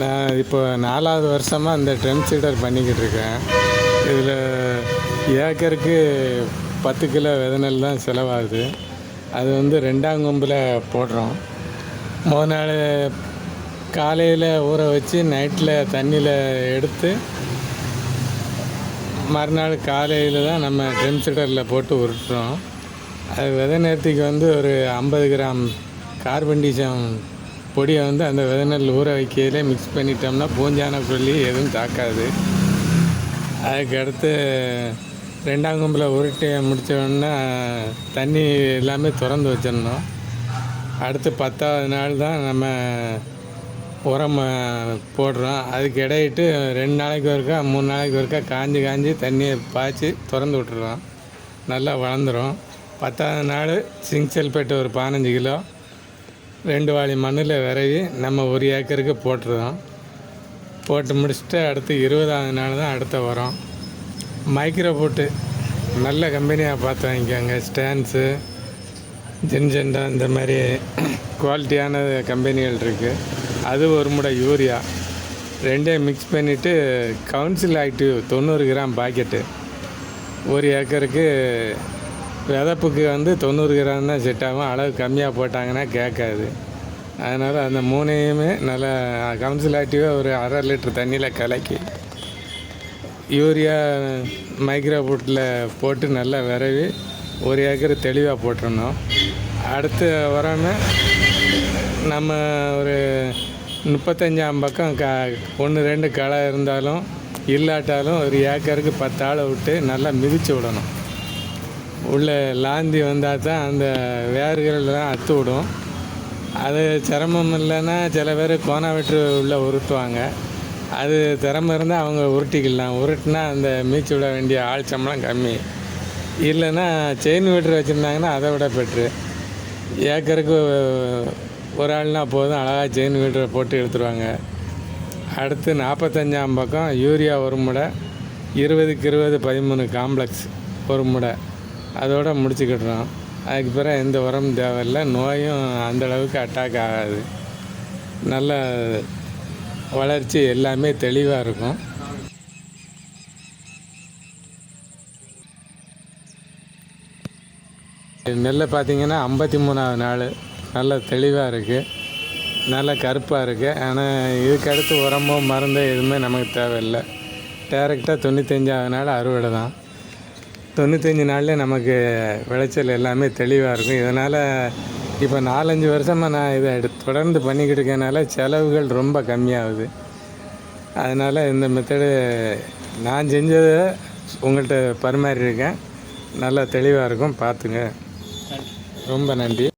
நான் இப்போ 4வது வருஷமாக இந்த ட்ரம் சீடர் பண்ணிக்கிட்டு இருக்கேன். இதில் ஏக்கருக்கு 10 கிலோ விதை நெல் தான் செலவாகுது. அது வந்து 2ஆம் கொம்பில் போடுறோம். முதல் நாள் காலையில் ஊற வச்சு நைட்டில் தண்ணியில் எடுத்து மறுநாள் காலையில் தான் நம்ம ட்ரம் சீடரில் போட்டு உருட்டுறோம். அது விதை நேர்த்திக்கு வந்து ஒரு 50 கிராம் கார்பன்டிசம் பொடியை வந்து அந்த விதை நெல் ஊற வைக்கையிலே மிக்ஸ் பண்ணிட்டோம்னா பூஞ்சான கொல்லி எதுவும் தாக்காது. அதுக்கு அடுத்து 2ஆம் கொம்பில் உருட்டி முடித்தோடனே தண்ணி எல்லாமே திறந்து வச்சிடணும். அடுத்து 10வது நாள் தான் நம்ம உரம் போடுறோம். அதுக்கு இடையிட்டு 2 நாளைக்கு ஒருக்கா 3 நாளைக்கு ஒருக்கா காஞ்சி தண்ணியை பாய்ச்சி திறந்து விட்டுறோம். நல்லா வளர்ந்துடும். 10வது நாள் சிங்க் சல்பேட்டு ஒரு 15 கிலோ 2 வாளி மண்ணில் விரவி நம்ம 1 ஏக்கருக்கு போட்டுருவோம். போட்டு முடிச்சுட்டு அடுத்து 20வது நாள் தான் அடுத்த உரம். மைக்ரோ போட்டு நல்ல கம்பெனியாக பார்த்து வாங்கிக்கோங்க. ஸ்டான்ஸு, ஜென்ஜெண்டா இந்த மாதிரி குவாலிட்டியான கம்பெனிகள் இருக்குது. அது ஒரு முடை யூரியா 2 மிக்ஸ் பண்ணிவிட்டு கவுன்சில் ஆக்டிவ் 90 கிராம் பாக்கெட்டு 1 ஏக்கருக்கு. விதப்புக்கு வந்து 90 கிராம் தான் செட் ஆகும். அளவு கம்மியாக போட்டாங்கன்னா கேட்காது. அதனால் அந்த 3ஐயுமே நல்லா கவுன்சில் ஆக்டிவாக ஒரு 1/2 லிட்டர் தண்ணியில் கலக்கி யூரியா மைக்ரோ போட்டில் போட்டு நல்லா விரவி 1 ஏக்கர் தெளிவாக போட்டுருணும். அடுத்து உரம்னா நம்ம ஒரு 35 பக்கம் 1 2 களை இருந்தாலும் இல்லாட்டாலும் 1 ஏக்கருக்கு 10 ஆளை விட்டு நல்லா மிதித்து விடணும். உள்ளே லாந்தி வந்தால் தான் அந்த வேர்கள்லாம் அத்து விடும். அது சிரமம் இல்லைன்னா சில பேர் கோணா வெட்டு உள்ளே உருட்டுவாங்க. அது திறமை இருந்தால் அவங்க உருட்டிக்கலாம். உருட்டினா அந்த மீச்சு விட வேண்டிய ஆள் சம்பளம் கம்மி. இல்லைன்னா செயின் வெட்ரு வச்சுருந்தாங்கன்னா அதை விட பெட்ரு. ஏக்கருக்கு ஒரு ஆள்னால் போதும், அழகாக செயின் வெட்ரை போட்டு எடுத்துருவாங்க. அடுத்து 45 பக்கம் யூரியா ஒரு முடை 20க்கு 20 13 காம்ப்ளெக்ஸ் ஒரு முடை அதோடு முடிச்சுக்கிட்டுறோம். அதுக்கு பிறகு எந்த உரமும் தேவையில்லை. நோயும் அந்தளவுக்கு அட்டாக் ஆகாது. நல்ல வளர்ச்சி எல்லாமே தெளிவாக இருக்கும். நெல்லை பார்த்திங்கன்னா 53வது நாள் நல்ல தெளிவாக இருக்குது, நல்ல கருப்பாக இருக்குது. ஆனால் இதுக்கு அடுத்து உரமோ மருந்தோ எதுவுமே நமக்கு தேவையில்லை. டேரெக்டாக 95வது நாள் அறுவடை தான். 95 நாள்லேயே நமக்கு விளைச்சல் எல்லாமே தெளிவாக இருக்கும். இதனால் இப்போ 4-5 வருஷமாக நான் இதை தொடர்ந்து பண்ணிக்கிட்டு இருக்கனால செலவுகள் ரொம்ப கம்மியாகுது. அதனால் இந்த மெத்தடு நான் செஞ்சதை உங்கள்கிட்ட பரிமாறியிருக்கேன். நல்லா தெளிவாக இருக்கும், பார்த்துங்க. ரொம்ப நன்றி.